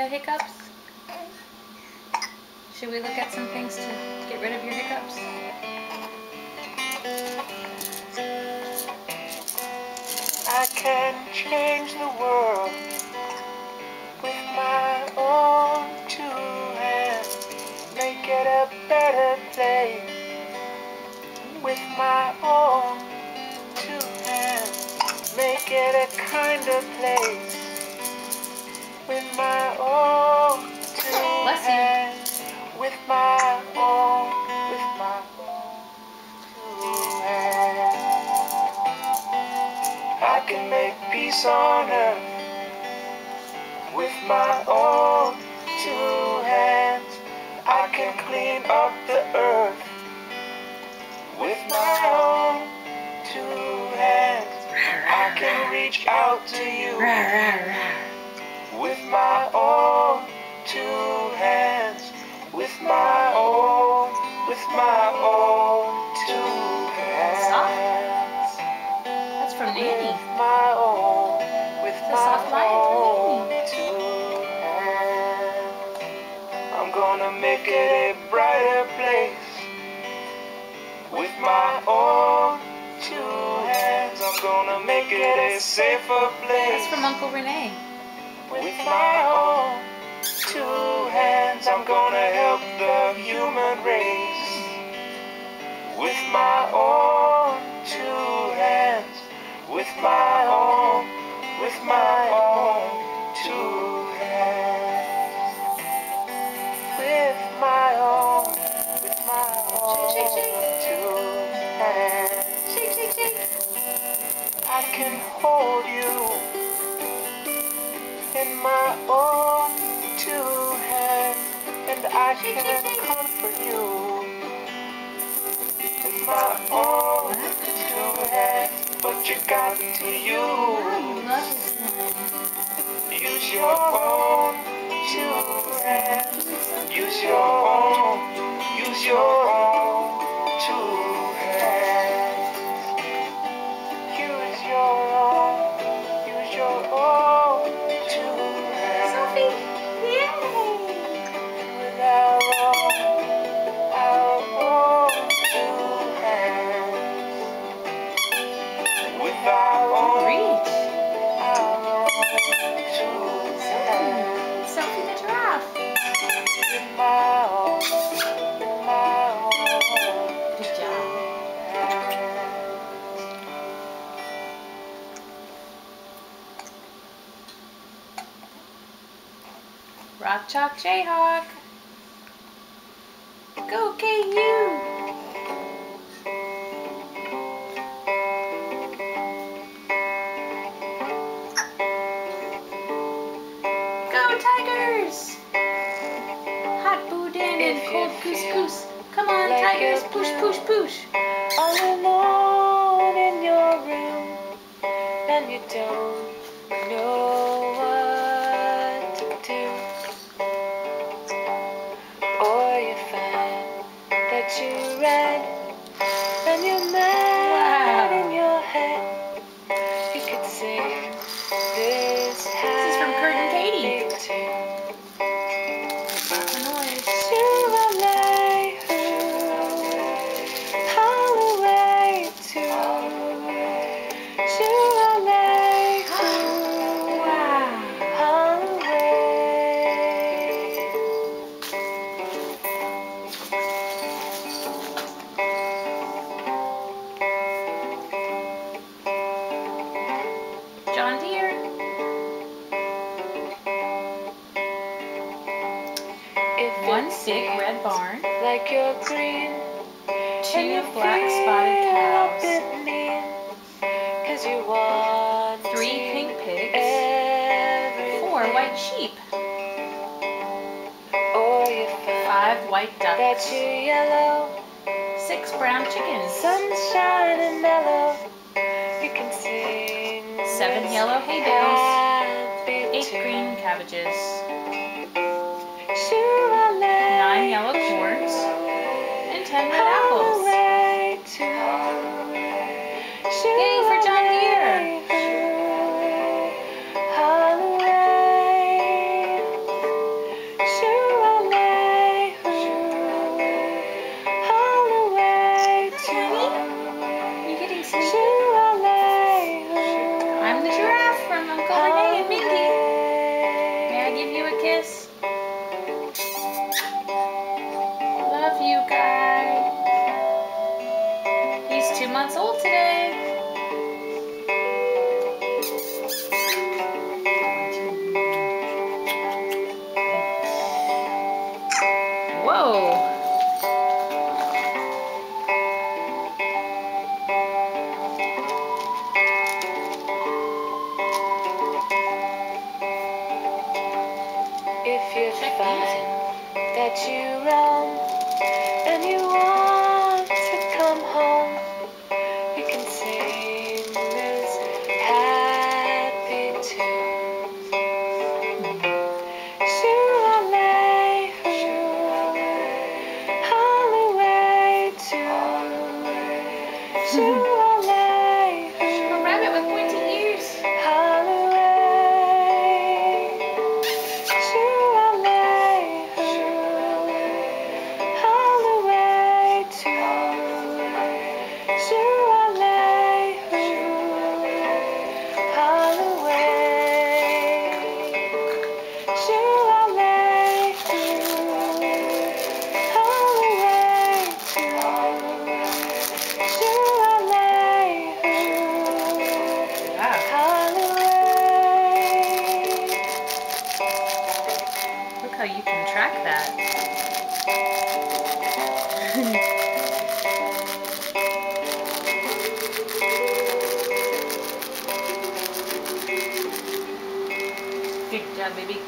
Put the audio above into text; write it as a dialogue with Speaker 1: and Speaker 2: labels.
Speaker 1: hiccups? Should we look at some things to get rid of your hiccups?
Speaker 2: I can change the world with my own two hands, make it a better place with my own two hands, make it a kinder place with my own two hands, with my own two hands. I can make peace on earth with my own two hands. I can clean up the earth with my own two hands. I can reach out to you with my own two hands, with my own two hands.
Speaker 1: That's from Nanny.
Speaker 2: With
Speaker 1: the soft
Speaker 2: my
Speaker 1: lion
Speaker 2: own
Speaker 1: from
Speaker 2: two hands. I'm gonna make it a brighter place with my own two hands. I'm gonna make it a safer place.
Speaker 1: That's from Uncle Renee.
Speaker 2: With my own two hands, I'm gonna help the human race. With my own two hands, with my own two hands. With my own two hands. I can hold you in my own two hands, and I can comfort you with my own two hands. But you got to use your own two hands. Use your own two hands. Use your own two hands.
Speaker 1: Sophie, yay!
Speaker 2: With our own two hands. With our own two hands.
Speaker 1: Sophie the giraffe.
Speaker 2: With my own
Speaker 1: Good job. Rock, chalk, Jayhawk. Go KU. Go Tigers. Hot boudin and cold couscous. Come on Tigers, push, push, push.
Speaker 2: all alone in your room, and you don't know what to do, or you find that you read and you're mad in your head. You could sing this
Speaker 1: This is from Kurt and Katie. John Deere. One big red barn.
Speaker 2: Like you're green,
Speaker 1: Two black spotted cows.
Speaker 2: Cause you want
Speaker 1: 3 pink pigs.
Speaker 2: everything.
Speaker 1: 4 white sheep.
Speaker 2: Or you find
Speaker 1: 5 white
Speaker 2: that
Speaker 1: ducks.
Speaker 2: you're yellow,
Speaker 1: 6 brown chickens.
Speaker 2: sunshine and mellow. You can sing
Speaker 1: 7 yellow hay bales.
Speaker 2: happy
Speaker 1: 8
Speaker 2: tune.
Speaker 1: green cabbages.
Speaker 2: Shoo-a-lay,
Speaker 1: 9 yellow corns. And 10 red apples.
Speaker 2: hallelujah to
Speaker 1: Yay for John Deere.
Speaker 2: hallelujah.
Speaker 1: 2 months old today. Whoa.
Speaker 2: If you find that you roam and you want to come home, you can sing this happy tune. Shoo-la-lay, hallelujah, shoo-la-lay,
Speaker 1: A rabbit with pointy ears. Look how you can track that. Good job, baby.